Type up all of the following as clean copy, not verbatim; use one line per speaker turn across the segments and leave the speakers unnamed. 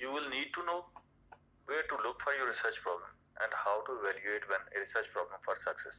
you will need to know where to look for your research problem and how to evaluate when a research problem for success.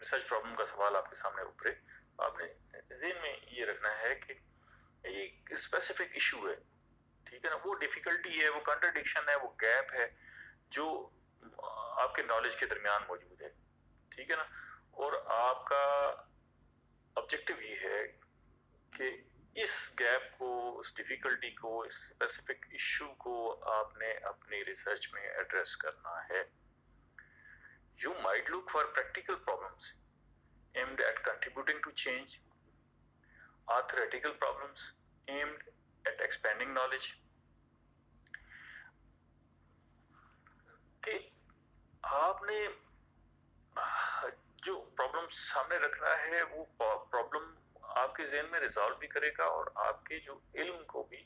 Research problem کا سوال آپ کے سامنے ابھرے، آپ نے ذہن میں یہ رکھنا ہے کہ ایک اسپیسیفک ایشو ہے، ٹھیک ہے نا، وہ ڈیفیکلٹی ہے، وہ کنٹرڈکشن ہے، وہ گیپ ہے جو آپ کے نالج کے درمیان موجود ہے، ٹھیک ہے نا، اور آپ کا آبجیکٹو یہ ہے کہ اس گیپ کو، اس ڈیفیکلٹی کو، اس اسپیسیفک ایشو کو آپ نے اپنی ریسرچ میں ایڈریس کرنا ہے. You might look for practical problems aimed at contributing to change, or theoretical problems aimed at expanding knowledge. کہ آپ نے جو پرابلم سامنے رکھنا ہے وہ پرابلم آپ کے ذہن میں ریزالو بھی کرے گا اور آپ کے جو علم کو بھی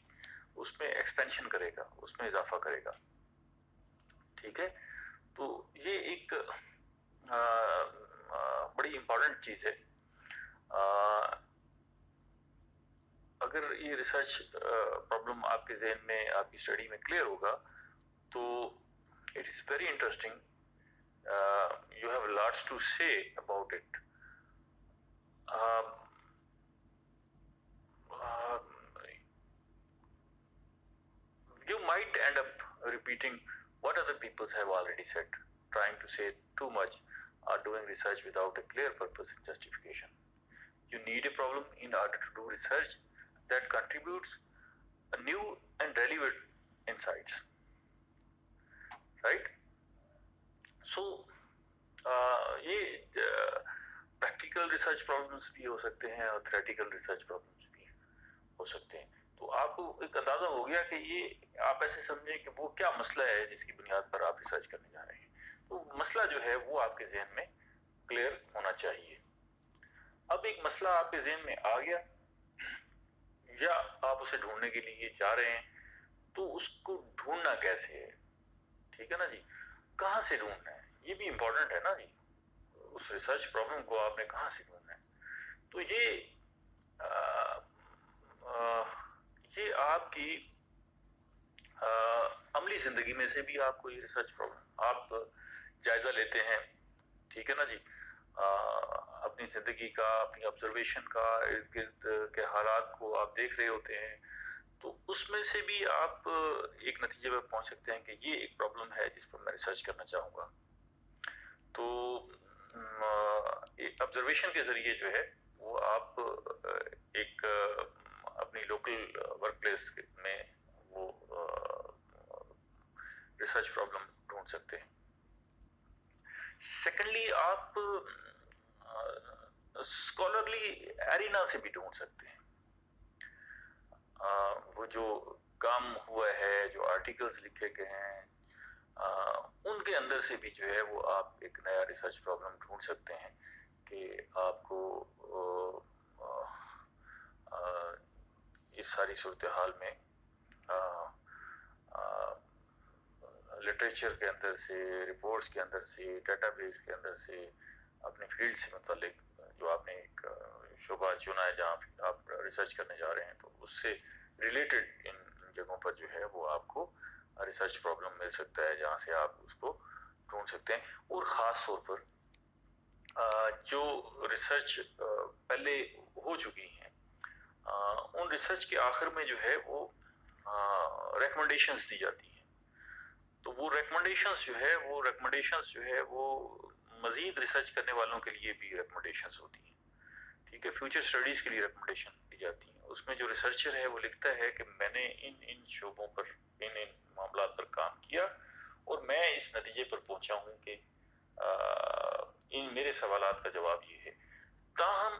اس میں ایکسپینشن کرے گا، اس میں اضافہ کرے گا، ٹھیک ہے. تو یہ ایک بڑی امپورٹنٹ چیز ہے. اگر یہ ریسرچ پرابلم آپ کے ذہن میں، آپ کی اسٹڈی میں کلیئر ہوگا تو it is very interesting. You have lots to say about it. You might end up repeating what other people have already said, trying to say too much, or doing research without a clear purpose and justification. You need a problem in order to do research that contributes new and relevant insights, right? So یہ practical research problems بھی ہو سکتے ہیں اور theoretical research problems بھی ہو سکتے ہیں. تو آپ کو ایک اندازہ ہو گیا کہ یہ آپ ایسے سمجھیں کہ وہ کیا مسئلہ ہے جس کی بنیاد پر آپ ریسرچ کرنے جا رہے ہیں. تو مسئلہ جو ہے وہ آپ کے ذہن میں کلیئر ہونا چاہیے. اب ایک مسئلہ آپ کے ذہن میں آ گیا یا آپ اسے ڈھونڈنے کے لیے جا رہے ہیں، تو اس کو ڈھونڈنا کیسے ہے، ٹھیک ہے نا جی، کہاں سے ڈھونڈنا ہے، یہ بھی امپورٹنٹ ہے نا جی. اس ریسرچ پرابلم کو آپ نے کہاں سے ڈھونڈنا ہے. تو یہ آپ کی عملی زندگی میں سے بھی آپ کو یہ ریسرچ پرابلم آپ جائزہ لیتے ہیں، ٹھیک ہے نا جی، اپنی زندگی کا، اپنی آبزرویشن کا، ارد گرد کے حالات کو آپ دیکھ رہے ہوتے ہیں، تو اس میں سے بھی آپ ایک نتیجے پر پہنچ سکتے ہیں کہ یہ ایک پرابلم ہے جس پر میں ریسرچ کرنا چاہوں گا. تو آبزرویشن کے ذریعے جو ہے وہ آپ ایک اپنی لوکل ورک پلیس میں وہ ریسرچ پرابلم ڈھونڈ سکتے ہیں. سیکنڈلی آپ اسکالرلی ایرینا سے بھی ڈھونڈ سکتے ہیں. وہ جو کام ہوا ہے، جو آرٹیکلز لکھے گئے ہیں، ان کے اندر سے بھی جو ہے وہ آپ ایک نیا ریسرچ پرابلم ڈھونڈ سکتے ہیں کہ آپ کو اس ساری صورتحال میں لٹریچر کے اندر سے، رپورٹس کے اندر سے، ڈیٹا بیس کے اندر سے، اپنے فیلڈ سے متعلق جو آپ نے ایک شعبہ چنا ہے جہاں آپ ریسرچ کرنے جا رہے ہیں، تو اس سے ریلیٹڈ ان جگہوں پر جو ہے وہ آپ کو ریسرچ پرابلم مل سکتا ہے جہاں سے آپ اس کو ڈھونڈ سکتے ہیں. اور خاص طور پر جو ریسرچ پہلے ہو چکی ہیں، ان ریسرچ کے آخر میں جو ہے وہ ریکمنڈیشنز دی جاتی ہیں. تو وہ ریکمنڈیشنز جو ہے وہ مزید ریسرچ کرنے والوں کے لیے بھی ریکمنڈیشنز ہوتی ہیں، ٹھیک ہے، فیوچر اسٹڈیز کے لیے ریکمنڈیشن دی جاتی ہیں. اس میں جو ریسرچر ہے وہ لکھتا ہے کہ میں نے ان شعبوں پر، ان معاملات پر کام کیا اور میں اس نتیجے پر پہنچا ہوں کہ ان میرے سوالات کا جواب یہ ہے. تاہم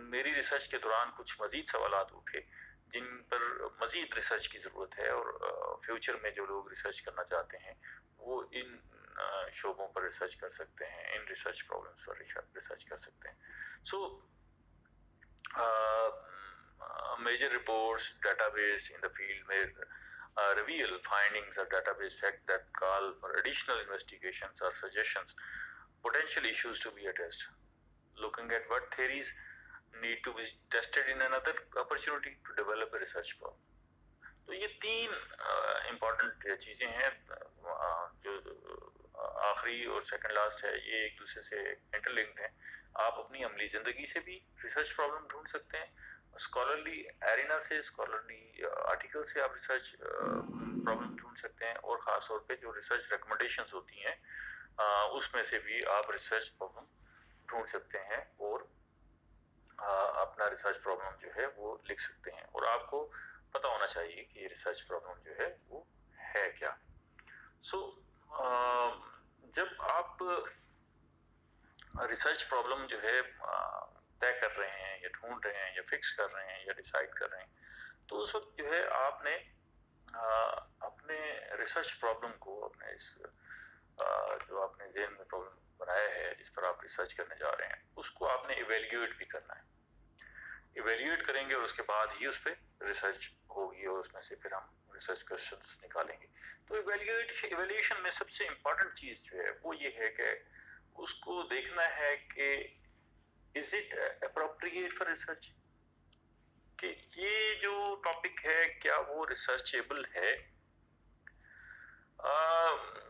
میری ریسرچ کے دوران کچھ مزید سوالات اٹھے جن پر مزید ریسرچ کی ضرورت ہے، اور فیوچر میں جو لوگ ریسرچ کرنا چاہتے ہیں وہ ان شعبوں پر ریسرچ کر سکتے ہیں، in research problems per research کر سکتے ہیں. سو major reports, database in the field may reveal findings or database facts that call for additional investigations or suggestions, potential issues to be addressed. Looking at what theories need to be tested in another opportunity to develop a research problem. تو یہ تین important چیزیں ہیں جو آخری اور second last ہے یہ ایک دوسرے سے انٹر لنکڈ ہیں. آپ اپنی عملی زندگی سے بھی ریسرچ پرابلم ڈھونڈ سکتے ہیں, اسکالرلی ایرینا سے, اسکالرلی آرٹیکل سے آپ ریسرچ پرابلم ڈھونڈ سکتے ہیں, اور خاص طور پہ جو ریسرچ ریکمنڈیشنز ہوتی ہیں اس میں سے بھی آپ ریسرچ پرابلم ڈھونڈ سکتے ہیں اور اپنا ریسرچ پرابلم جو ہے وہ لکھ سکتے ہیں. اور آپ کو پتہ ہونا چاہیے کہ یہ ریسرچ پرابلم جو ہے وہ ہے کیا. سو جب آپ ریسرچ پرابلم جو ہے طے کر رہے ہیں یا ڈھونڈ رہے ہیں یا فکس کر رہے ہیں یا ڈیسائیڈ کر رہے ہیں, تو اس وقت جو ہے آپ نے اپنے ریسرچ پرابلم کو, اپنے اس جو آپ نے ذہن میں پرابلم بنایا ہے جس پر آپ ریسرچ کرنے جا رہے ہیں, اس کو آپ نے ایویلیویٹ بھی کرنا ہے. ایویلیویٹ کریں گے اور اس کے بعد ہی اس پہ ریسرچ ہوگی اور اس میں سے پھر ہم ریسرچ کوسچنس نکالیں گے. تو ایویلیویشن میں سب سے امپورٹنٹ چیز جو ہے وہ یہ ہے کہ اس کو دیکھنا ہے کہ is it appropriate for research, کہ یہ جو ٹاپک ہے کیا وہ ریسرچیبل ہے.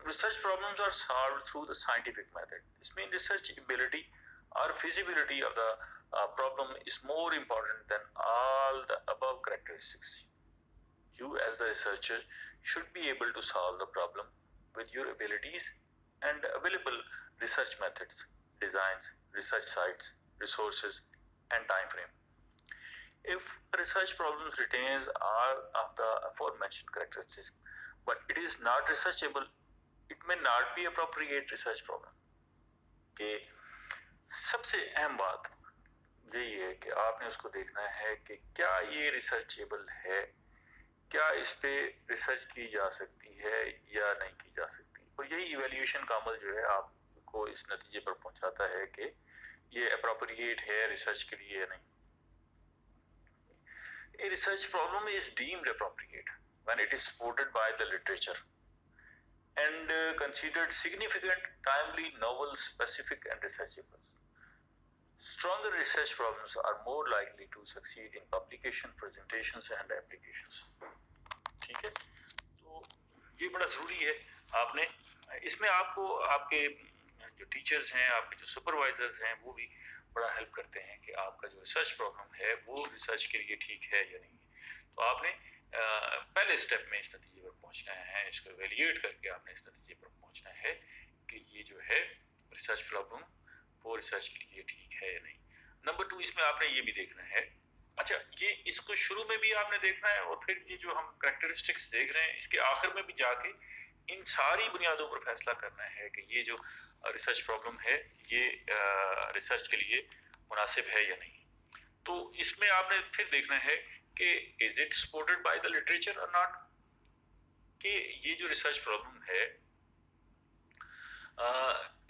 Research problems are solved through the scientific method. This means researchability or feasibility of the problem is more important than all the above characteristics. You as the researcher should be able to solve the problem with your abilities and available research methods, designs, research sites, resources, and time frame. If research problem retains all of the aforementioned characteristics, but it is not researchable, it may not be appropriate research problem. کہ سب سے اہم بات یہی ہے کہ آپ نے اس کو دیکھنا ہے کہ کیا یہ ریسرچیبل ہے, کیا اس پہ ریسرچ کی جا سکتی ہے یا نہیں کی جا سکتی. اور یہی ایویلیویشن کا عمل جو ہے آپ کو اس نتیجے پر پہنچاتا ہے کہ یہ اپروپریٹ ہے ریسرچ کے لیے یا نہیں. A research problem is deemed appropriate when it is supported by the literature and considered significant, timely, novel, specific, and researchable. Stronger research problems are more likely to succeed in publication, presentations, and applications. ٹھیک ہے, تو یہ بڑا ضروری ہے. آپ نے اس میں آپ کو آپ کے جو ٹیچرز ہیں, آپ کے جو سپروائزرز ہیں, وہ بھی بڑا ہیلپ کرتے ہیں کہ آپ کا جو ریسرچ پرابلم ہے وہ ریسرچ کے لیے ٹھیک ہے یا نہیں. تو آپ نے پہلے اسٹیپ میں اس نتیجے پر پہنچنا ہے, اس کو ایویلیویٹ کر کے آپ نے اس نتیجے پر پہنچنا ہے کہ یہ جو ہے ریسرچ پرابلم وہ ریسرچ کے لیے ٹھیک ہے یا نہیں. نمبر 2, اس میں آپ نے یہ بھی دیکھنا ہے, اچھا یہ اس کو شروع میں بھی آپ نے دیکھنا ہے اور پھر یہ جو ہم کریکٹرسٹکس دیکھ رہے ہیں اس کے آخر میں بھی جا کے ان ساری بنیادوں پر فیصلہ کرنا ہے کہ یہ جو ریسرچ پرابلم ہے یہ ریسرچ کے لیے مناسب ہے یا نہیں. تو اس میں آپ نے پھر دیکھنا ہے کہ is it supported by the literature اور ناٹ, کہ یہ جو ریسرچ پرابلم ہے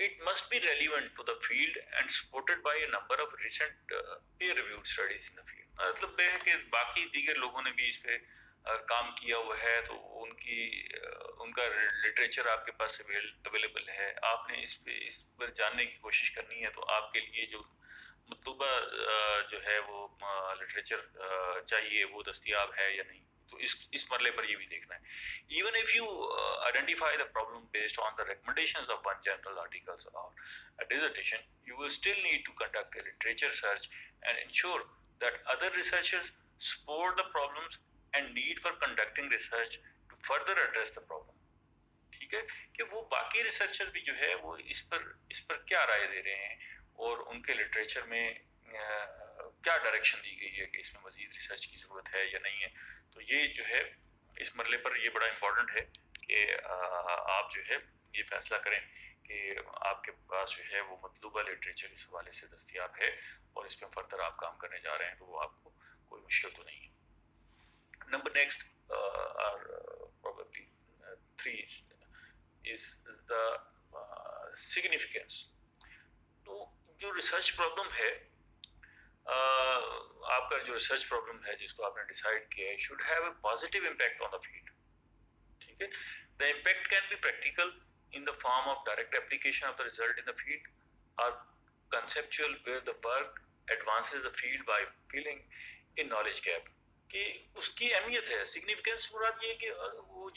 it must be relevant to the field and supported by a number of recent peer-reviewed studies in the field. مطلب یہ ہے کہ باقی دیگر لوگوں نے بھی اس پہ کام کیا ہوا ہے, تو ان کا لٹریچر آپ کے پاس اویلیبل ہے. آپ نے اس پر جاننے کی کوشش کرنی ہے, تو آپ کے لیے جو مطلوبہ جو ہے وہ لٹریچر چاہیے وہ دستیاب ہے یا نہیں. تو اس مرحلے پر یہ بھی دیکھنا ہے. Even if you identify the problem based on the recommendations of one journal articles or a dissertation, you will still need to conduct a literature search and ensure that other researchers support the problems and need for conducting research to further address the problem. ٹھیک ہے, کہ وہ باقی researcher بھی جو ہے وہ اس پر کیا رائے دے رہے ہیں اور ان کے لٹریچر میں کیا ڈائریکشن دی گئی ہے کہ اس میں مزید ریسرچ کی ضرورت ہے یا نہیں ہے. تو یہ جو ہے اس مرحلے پر یہ بڑا امپورٹنٹ ہے کہ آپ جو ہے یہ فیصلہ کریں کہ آپ کے پاس جو ہے وہ مطلوبہ لٹریچر اس حوالے سے دستیاب ہے اور اس پہ فردر آپ کام کرنے جا رہے ہیں تو وہ آپ کو کوئی مشکل تو نہیں ہے. Number next probably 3 is the significance. تو جو ریسرچ پرابلم ہے, آپ کا جو ریسرچ پرابلم ہے جس کو آپ نے ڈیسائیڈ کیا ہے should have a positive impact on the field. ٹھیک ہے, the impact can be practical in the form of direct application of the result in the field or conceptual where the work advances the field by filling a knowledge gap. کہ اس کی اہمیت ہے. Significance مراد یہ کہ وہ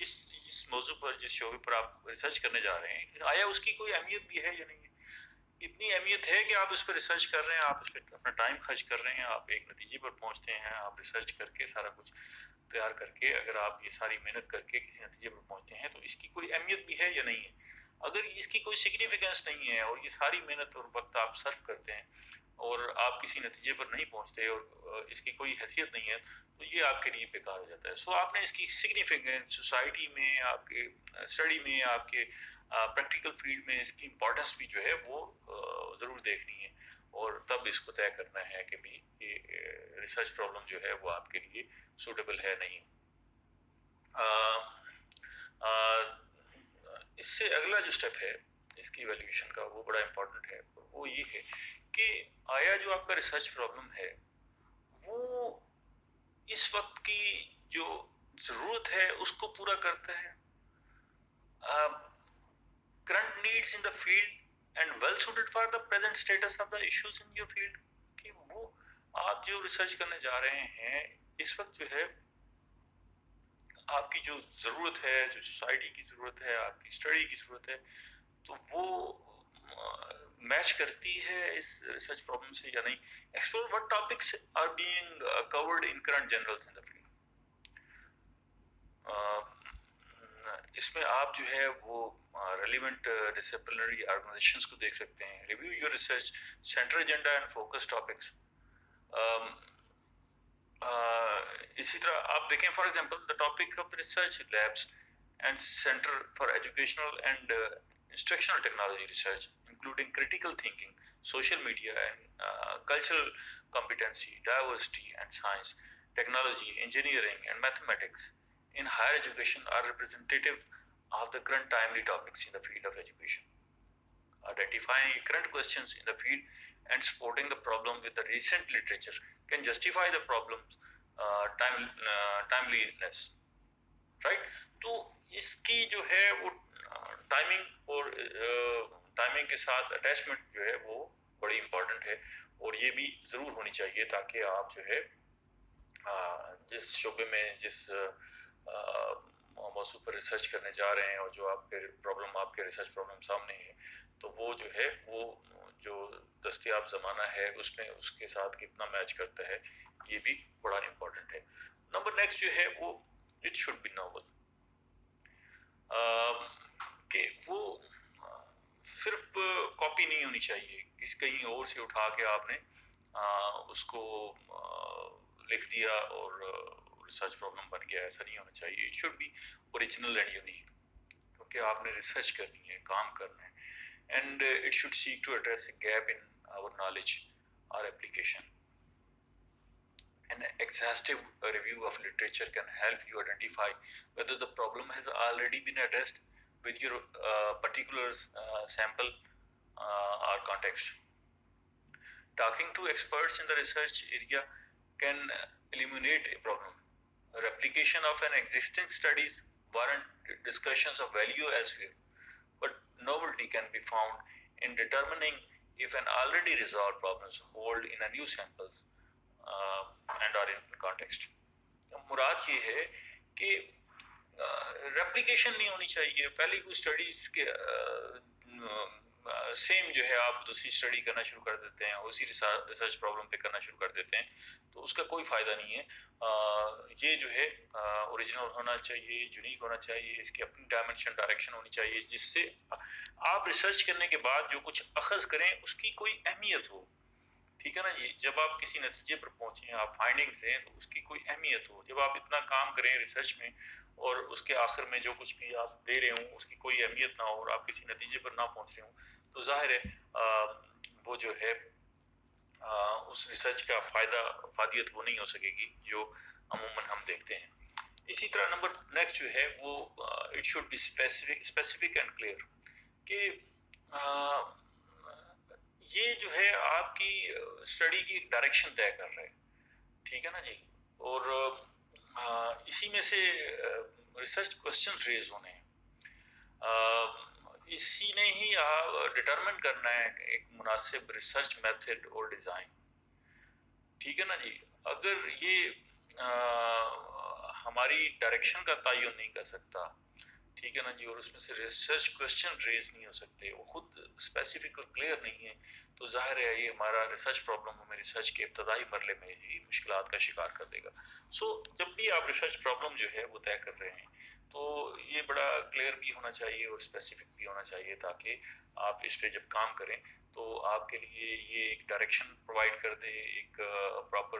جس موضوع پر جس شعبے پر آپ ریسرچ کرنے جا رہے ہیں آیا اس کی کوئی اہمیت بھی ہے یا نہیں ہے. اتنی اہمیت ہے کہ آپ اس پہ ریسرچ کر رہے ہیں, آپ اس پہ اپنا ٹائم خرچ کر رہے ہیں, آپ ایک نتیجے پر پہنچتے ہیں, آپ ریسرچ کر کے سارا کچھ تیار کر کے اگر آپ یہ ساری محنت کر کے کسی نتیجے پر پہنچتے ہیں تو اس کی کوئی اہمیت بھی ہے یا نہیں ہے. اگر اس کی کوئی سگنیفیکینس نہیں ہے اور یہ ساری محنت اور وقت آپ صرف کرتے ہیں اور آپ کسی نتیجے پر نہیں پہنچتے اور اس کی کوئی حیثیت نہیں ہے تو یہ آپ کے لیے بیکار ہو جاتا ہے. سو آپ نے اس کی سگنیفیکینس سوسائٹی میں, آپ کے اسٹڈی میں, آپ کے پریکٹیکل فیلڈ میں اس کی امپورٹنس بھی جو ہے وہ ضرور دیکھنی ہے اور تب اس کو طے کرنا ہے کہ بھی یہ ریسرچ پرابلم جو ہے وہ آپ کے لیے سوٹیبل ہے نہیں. اس سے اگلا جو سٹیپ ہے اس کی ایویلیویشن کا وہ بڑا امپورٹنٹ ہے. وہ یہ ہے کہ آیا جو آپ کا ریسرچ پرابلم ہے وہ اس وقت کی جو ضرورت ہے اس کو پورا کرتا ہے, current needs in the field and well suited for the present status of the issues in your field. کہ وہ آپ جو ریسرچ کرنے جا رہے ہیں اس وقت جو ہے آپ کی جو ضرورت ہے, جو سوسائٹی کی ضرورت ہے, آپ کی اسٹڈی کی ضرورت ہے, تو وہ میچ کرتی ہے اس ریسرچ پرابلم سے یا نہیں. Explore what topics are being covered in current generals in the field. اس میں آپ جو ہے وہ ریلیونٹ ڈسپلنری آرگنائزیشنز کو دیکھ سکتے ہیں. Review your research centre agenda and focus topics. اسی طرح آپ دیکھیں for example the topic of the research labs and centre for educational and instructional technology research including critical thinking, social media and cultural competency, diversity and science, technology, engineering and mathematics in higher education are representative of the current timely topics in the field of education. Identifying current questions in the field and supporting the problem with the recent literature can justify the problem's timeliness. Right? تو اس کی جو ہے وہ timing اور timing کے ساتھ attachment جو ہے وہ بڑی امپورٹنٹ ہے اور یہ بھی ضرور ہونی چاہیے تاکہ آپ جو ہے جس شعبے میں جس موضوع پر ریسرچ کرنے جا رہے ہیں اور جو آپ کے پرابلم آپ کے ریسرچ پرابلم سامنے ہے تو وہ جو ہے وہ جو دستیاب زمانہ ہے اس میں اس کے ساتھ کتنا میچ کرتا ہے یہ بھی بڑا امپورٹنٹ ہے. نمبر نیکسٹ جو ہے وہ اٹ شوڈ بی ناول, کہ وہ صرف کاپی نہیں ہونی چاہیے, کہیں اور سے اٹھا کے آپ نے اس کو لکھ دیا اور ریسرچ پرابلم بن گیا, ایسا نہیں ہونا چاہیے. It should be original and unique, کیونکہ آپ نے ریسرچ کرنی ہے, کام کرنا ہے, and it should seek to address a gap in our knowledge اور application. An exhaustive review of literature can help you identify whether the problem has already been addressed with your particular sample or context. Talking to experts in the research area can eliminate a problem. Replication of an existing studies warrant discussions of value elsewhere, but novelty can be found in determining if an already resolved problems hold in a new samples and are in context. مراد یہ ہے کہ replication نہیں ہونی چاہیے. پہلی کوئی studies کے same جو ہے آپ دوسری اسٹڈی کرنا شروع کر دیتے ہیں, اسی ریسرچ پرابلم پہ کرنا شروع کر دیتے ہیں, تو اس کا کوئی فائدہ نہیں ہے. یہ جو ہے اوریجنل ہونا چاہیے, یونیک ہونا چاہیے, اس کی اپنی ڈائمینشن ڈائریکشن ہونی چاہیے جس سے آپ ریسرچ کرنے کے بعد جو کچھ اخذ کریں اس کی کوئی اہمیت ہو. ٹھیک ہے نا جی, جب آپ کسی نتیجے پر پہنچیں, آپ فائنڈنگز دیں تو اس کی کوئی اہمیت ہو. جب آپ اتنا کام کریں ریسرچ میں اور اس کے آخر میں جو کچھ بھی آپ دے رہے ہوں اس کی کوئی اہمیت نہ ہو اور آپ کسی نتیجے پر نہ پہنچ رہے ہوں تو ظاہر ہے وہ جو ہے اس ریسرچ کا فائدیت وہ نہیں ہو سکے گی جو عموماً ہم دیکھتے ہیں. اسی طرح نمبر نیکسٹ جو ہے وہ it should be specific and clear, کہ یہ جو ہے آپ کی اسٹڈی کی ڈائریکشن طے کر رہے ہیں. ٹھیک ہے نا جی, اور اسی میں سے ریسرچ کوسچنز ریز ہونے ہیں, اسی نے ہی ڈٹرمن کرنا ہے ایک مناسب ریسرچ میتھڈ اور ڈیزائن. ٹھیک ہے نا جی, اگر یہ ہماری ڈائریکشن کا تعین نہیں کر سکتا ٹھیک ہے نا جی، اور اس میں سے ریسرچ کوشچن ریز نہیں ہو سکتے، وہ خود اسپیسیفک اور کلیئر نہیں ہے، تو ظاہر ہے یہ ہمارا ریسرچ پرابلم ہمیں ریسرچ کے ابتدائی مرحلے میں ہی مشکلات کا شکار کر دے گا. سو جب بھی آپ ریسرچ پرابلم جو ہے وہ طے کر رہے ہیں تو یہ بڑا کلیئر بھی ہونا چاہیے اور اسپیسیفک بھی ہونا چاہیے، تاکہ آپ اس پہ جب کام کریں تو آپ کے لیے یہ ایک ڈائریکشن پرووائڈ کر دے، ایک پراپر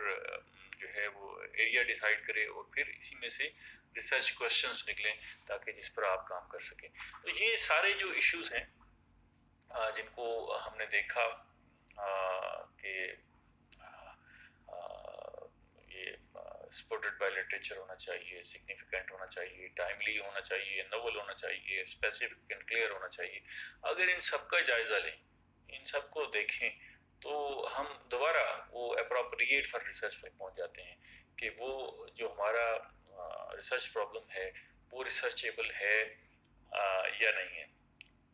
جو ہے وہ ایریا ڈیسائیڈ کرے، اور پھر اسی میں سے ریسرچ کوشچنس نکلیں تاکہ جس پر آپ کام کر سکیں. تو یہ سارے جو ایشوز ہیں جن کو ہم نے دیکھا کہ یہ سپورٹڈ بائی لٹریچر ہونا چاہیے، سگنیفیکنٹ ہونا چاہیے، ٹائملی ہونا چاہیے، نوول ہونا چاہیے، اسپیسیفک اینڈ کلیئر ہونا چاہیے. اگر ان سب کا جائزہ لیں، ان سب کو دیکھیں، تو ہم دوبارہ وہ اپروپریٹ فار ریسرچ پر پہنچ جاتے ہیں کہ وہ جو ہمارا ریسرچ پرابلم ہے وہ ریسرچیبل ہے یا نہیں ہے.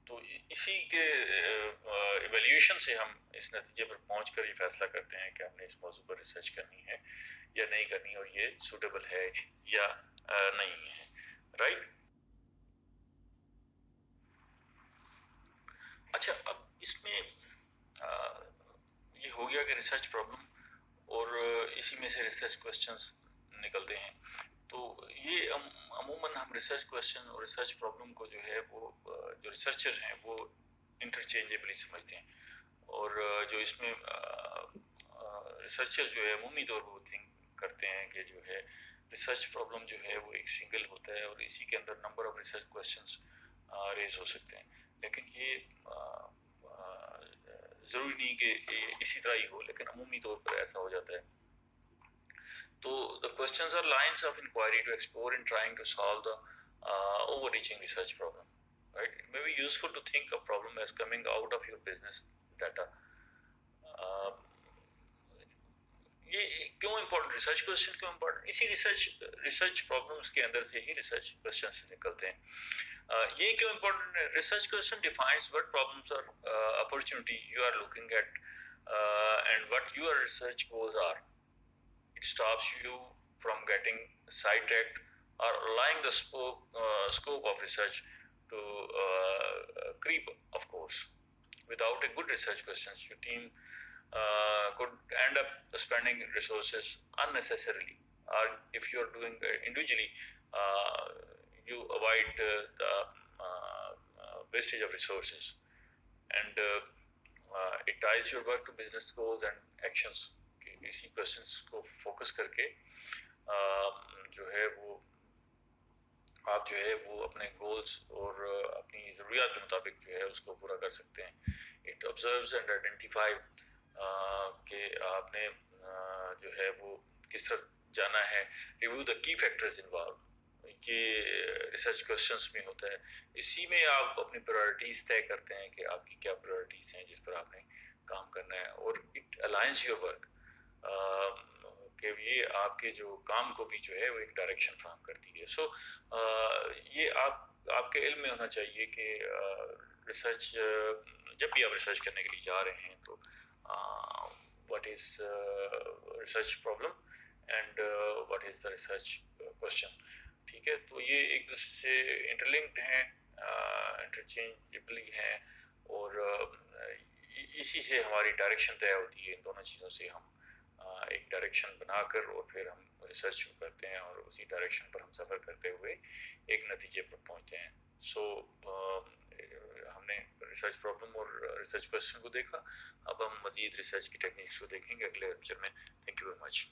تو اسی کے ایویلیوشن سے ہم اس نتیجے پر پہنچ کر یہ فیصلہ کرتے ہیں کہ ہم نے اس موضوع پر ریسرچ کرنی ہے یا نہیں کرنی، اور یہ سوٹیبل ہے یا نہیں ہے. رائٹ. اچھا، اب اس میں یہ ہو گیا کہ ریسرچ پرابلم اور اسی میں سے ریسرچ کوشچنس نکلتے ہیں. تو یہ عموماً ہم ریسرچ کوشچن اور ریسرچ پرابلم کو جو ہے وہ جو ریسرچر ہیں وہ انٹرچینجبلی سمجھتے ہیں، اور جو اس میں ریسرچر جو ہے عمومی طور پر تھنک کرتے ہیں کہ جو ہے ریسرچ پرابلم جو ہے وہ ایک سنگل ہوتا ہے اور اسی کے اندر number of research questions raise ہو سکتے ہیں. لیکن یہ ضروری نہیں کہ اسی طرح ہی ہو، لیکن عمومی طور پر ایسا ہو جاتا ہے. So the questions are lines of inquiry to explore in trying to solve the overreaching research problem. Right? It may be useful to think of problem as coming out of your business data. یہ کیوں important research question کیوں important? اسی research problems کے اندر سے ہی research questions نکلتے ہیں. یہ کیوں امپورٹنٹ ہے؟ Research question defines what problems or opportunity you are looking at and what your research goals are. It stops you from getting sidetracked or allowing the scope of research to creep, of course. Without a good research questions, your team could end up spending resources unnecessarily. Or if you are doing individually, you avoid the wastage of resources. And it ties your work to business goals and actions. اسی questions کو focus کر کے جو ہے وہ آپ جو ہے وہ اپنے گولز اور اپنی ضروریات کے مطابق جو ہے اس کو پورا کر سکتے ہیں. اٹ آبزروز اینڈ آئیڈینٹیفائی کہ آپ نے جو ہے وہ کس طرح جانا ہے. ریویو دا کی فیکٹرز انوالو، یہ ریسرچ کوشچنس میں ہوتا ہے. اسی میں آپ اپنی پرائرٹیز طے کرتے ہیں کہ آپ کی کیا پرائرٹیز ہیں جس پر آپ نے کام کرنا ہے، اور اٹ الائنس یور ورک کہ یہ آپ کے جو کام کو بھی جو ہے وہ ایک ڈائریکشن فراہم کرتی ہے. سو یہ آپ کے علم میں ہونا چاہیے کہ ریسرچ جب بھی آپ ریسرچ کرنے کے لیے جا رہے ہیں تو what is research problem and what is the research question. ٹھیک ہے، تو یہ ایک دوسرے سے انٹرلنکڈ ہیں، انٹرچینجبلی ہیں، اور اسی سے ہماری ڈائریکشن طے ہوتی ہے. ان دونوں چیزوں سے ہم ایک ڈائریکشن بنا کر اور پھر ہم ریسرچ شروع کرتے ہیں، اور اسی ڈائریکشن پر ہم سفر کرتے ہوئے ایک نتیجے پر پہنچتے ہیں. سو ہم نے ریسرچ پرابلم اور ریسرچ کوشچن کو دیکھا. اب ہم مزید ریسرچ کی ٹیکنیکس کو دیکھیں گے اگلے لیکچر میں. Thank you very much.